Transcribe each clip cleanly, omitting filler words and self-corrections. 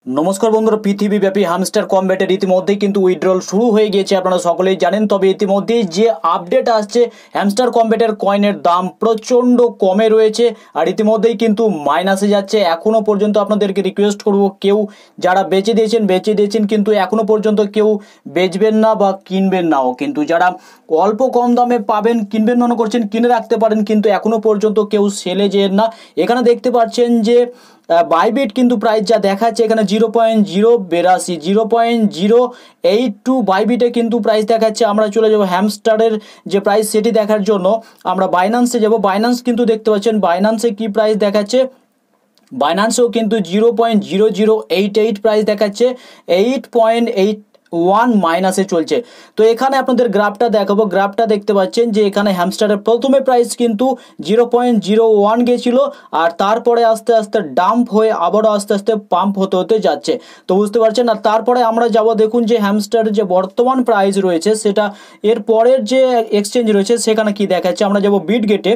নমস্কার বন্ধুরা, পৃথিবীব্যাপী হ্যামস্টার কমব্যাটের ইতিমধ্যেই কিন্তু উইথড্রল শুরু হয়ে গিয়েছে, আপনারা সকলেই জানেন। তবে ইতিমধ্যেই যে আপডেট আসছে, হ্যামস্টার কমব্যাটের কয়েনের দাম প্রচণ্ড কমে রয়েছে আর ইতিমধ্যেই কিন্তু মাইনাসে যাচ্ছে। এখনও পর্যন্ত আপনাদেরকে রিকোয়েস্ট করব, কেউ যারা বেচে দিয়েছেন কিন্তু এখনও পর্যন্ত কেউ বেচবেন না বা কিনবেন নাও। কিন্তু যারা অল্প কম দামে পাবেন, কিনবেন মনে করছেন, কিনে রাখতে পারেন, কিন্তু এখনও পর্যন্ত কেউ সেলে যেন না। এখানে দেখতে পাচ্ছেন যে বাইবিট কিন্তু প্রাইস যা দেখাচ্ছে এখানে 0.082, 0.082 বাইবিটে কিন্তু প্রাইস দেখাচ্ছে। আমরা চলে যাব হ্যামস্টারের যে প্রাইস সেটি দেখার জন্য, আমরা বাইন্যান্সে যাব। বাইন্যান্স কিন্তু দেখতে পাচ্ছেন বাইন্যান্সে কি প্রাইস দেখাচ্ছে। বাইন্যান্সেও কিন্তু 0.0088 প্রাইস দেখাচ্ছে, 8.81 মাইনাসে চলছে। তো এখানে আপনাদের গ্রাফটা দেখাবো। গ্রাফটা দেখতে পাচ্ছেন যে এখানে হ্যামস্টারের প্রথমে প্রাইস কিন্তু 0.01 গেছিলো আর তারপরে আস্তে আস্তে ডাম্প হয়ে আবারও আস্তে আস্তে পাম্প হতে হতে যাচ্ছে, তো বুঝতে পারছেন। আর তারপরে আমরা যাব, দেখুন যে হ্যামস্টারের যে বর্তমান প্রাইস রয়েছে সেটা এর পরের যে এক্সচেঞ্জ রয়েছে সেখানে কি দেখাচ্ছে। আমরা যাব বিটগেটে।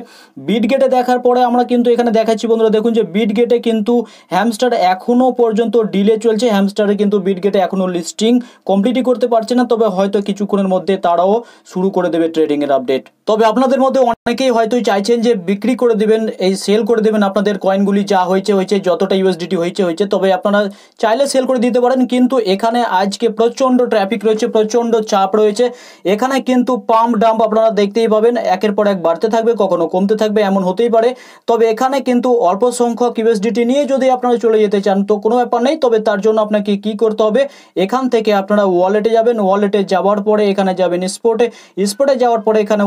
বিটগেটে দেখার পরে আমরা কিন্তু এখানে দেখাচ্ছি বন্ধুরা, দেখুন যে বিটগেটে কিন্তু হ্যামস্টার এখনও পর্যন্ত ডিলে চলছে। হ্যামস্টারে কিন্তু বিটগেটে এখনও লিস্টিং কমপ্লিটই করতে পারছে না, তবে হয়তো কিছুক্ষণের মধ্যে তারাও শুরু করে দেবে ট্রেডিংয়ের আপডেট। তবে আপনাদের মধ্যে অনেকেই হয়তো চাইছেন যে বিক্রি করে দেবেন, এই সেল করে দেবেন আপনাদের কয়েনগুলি, যা হয়েছে যতটা ইউএসডিটি হয়েছে। তবে আপনারা চাইলে সেল করে দিতে পারেন, কিন্তু এখানে আজকে প্রচণ্ড ট্রাফিক রয়েছে, প্রচণ্ড চাপ রয়েছে। এখানে কিন্তু পাম্প ডাম্প আপনারা দেখতেই পাবেন, একের পর এক বাড়তে থাকবে, কখনো কমতে থাকবে, এমন হতেই পারে। তবে এখানে কিন্তু অল্প সংখ্যক ইউএসডিটি নিয়ে যদি আপনারা চলে যেতে চান তো কোনো ব্যাপার নেই। তবে তার জন্য আপনাকে কি করতে হবে, এখান থেকে আপনারা ওয়ালেটে যাবেন, ওয়ালেটে যাওয়ার পরে এখানে যাবেন স্পটে যাওয়ার পরে এখানে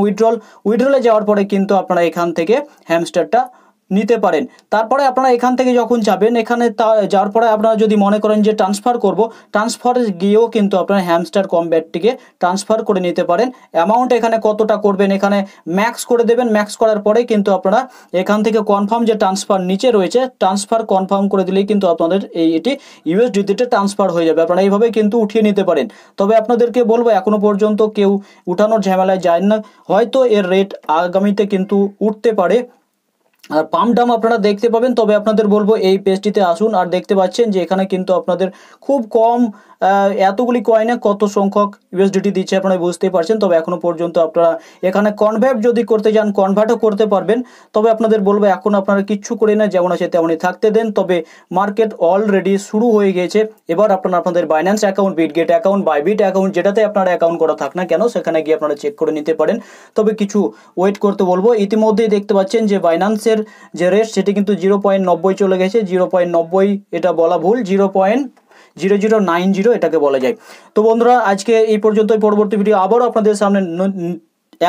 উইথড্রলে যাওয়ার পরে কিন্তু আপনারা এখান থেকে হ্যামস্টারটা নিতে পারেন। তারপরে আপনারা এখান থেকে যখন যাবেন, এখানে যাওয়ার পরে আপনারা যদি মনে করেন যে ট্রান্সফারে গিয়েও কিন্তু আপনারা হ্যামস্টার কমব্যাটটিকে ট্রান্সফার করে নিতে পারেন। অ্যামাউন্ট এখানে কতটা করবেন এখানে ম্যাক্স করে দেবেন। ম্যাক্স করার পরে কিন্তু আপনারা এখান থেকে কনফার্ম যে ট্রান্সফার নিচে রয়েছে, ট্রান্সফার কনফার্ম করে দিলেই কিন্তু আপনাদের এটি ইউএসডিটিতে ট্রান্সফার হয়ে যাবে। আপনারা এইভাবে কিন্তু উঠিয়ে নিতে পারেন। তবে আপনাদেরকে বলবো, এখনও পর্যন্ত কেউ উঠানোর ঝামেলায় যায় না, হয়তো এর রেট আগামীতে কিন্তু উঠতে পারে। আর পাম্প ডাম আপনারা দেখতে পাবেন। তবে আপনাদের বলবো এই পেজটিতে আসুন। আর দেখতে পাচ্ছেন যে এখানে কিন্তু আপনাদের খুব কম এতগুলি কয়েনে কত সংখ্যক ইউএসডিটি দিচ্ছে আপনারা বুঝতেই পারছেন। তবে এখনও পর্যন্ত আপনারা এখানে কনভার্ট যদি করতে যান কনভার্টও করতে পারবেন। তবে আপনাদের বলবো এখন আপনারা কিচ্ছু করে না, যেমন আছে তেমনই থাকতে দেন। তবে মার্কেট অলরেডি শুরু হয়ে গিয়েছে। এবার আপনারা আপনাদের Binance account, Bitget account, Bybit account, যেটাতে আপনারা অ্যাকাউন্ট করা থাক না কেন সেখানে গিয়ে আপনারা চেক করে নিতে পারেন। তবে কিছু ওয়েট করতে বলবো। ইতিমধ্যেই দেখতে পাচ্ছেন যে বাইন্যান্সের যে রেট সেটি কিন্তু 0.90 চলে গেছে। 0.90 এটা বলা ভুল, 0.0090 এটাকে বলা যায়। তো বন্ধুরা, আজকে এই পর্যন্তই। পরবর্তী ভিডিও আবারও আপনাদের সামনে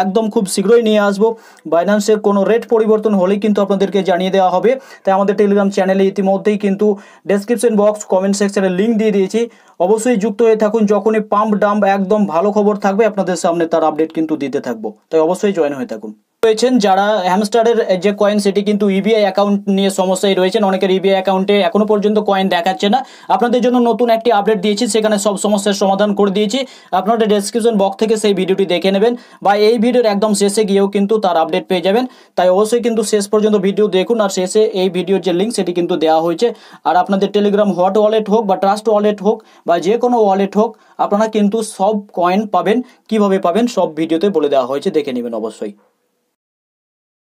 একদম খুব শীঘ্রই নিয়ে আসবো। বাইন্যান্সের কোনো রেট পরিবর্তন হলেই কিন্তু আপনাদেরকে জানিয়ে দেওয়া হবে। তাই আমাদের টেলিগ্রাম চ্যানেলে ইতিমধ্যেই কিন্তু ডেসক্রিপশন বক্স, কমেন্ট সেকশনে লিঙ্ক দিয়ে দিয়েছি, অবশ্যই যুক্ত হয়ে থাকুন। যখনই পাম্প ডাম্প একদম ভালো খবর থাকবে আপনাদের সামনে তার আপডেট কিন্তু দিতে থাকবো, তাই অবশ্যই জয়েন হয়ে থাকুন। রয়েছেন যারা হ্যামস্টারের যে কয়েন সেটি কিন্তু ইবিআই অ্যাকাউন্ট নিয়ে সমস্যায় রয়েছেন, অনেকের ইবিআই অ্যাকাউন্টে এখনো পর্যন্ত কয়েন দেখাচ্ছে না। আপনাদের জন্য নতুন একটি আপডেট দিয়েছি, সেখানে সব সমস্যার সমাধান করে দিয়েছি। আপনাদের ডেসক্রিপশন বক্স থেকে সেই ভিডিওটি দেখে নেবেন, বা এই ভিডিওর একদম শেষে গিয়েও কিন্তু তার আপডেট পেয়ে যাবেন। তাই অবশ্যই কিন্তু শেষ পর্যন্ত ভিডিও দেখুন। আর শেষে এই ভিডিওর যে লিঙ্ক সেটি কিন্তু দেওয়া হয়েছে। আর আপনাদের টেলিগ্রাম হট ওয়ালেট হোক বা ট্রাস্ট ওয়ালেট হোক বা যে কোনো ওয়ালেট হোক, আপনারা কিন্তু সব কয়েন পাবেন, কিভাবে পাবেন সব ভিডিওতে বলে দেওয়া হয়েছে, দেখে নেবেন অবশ্যই।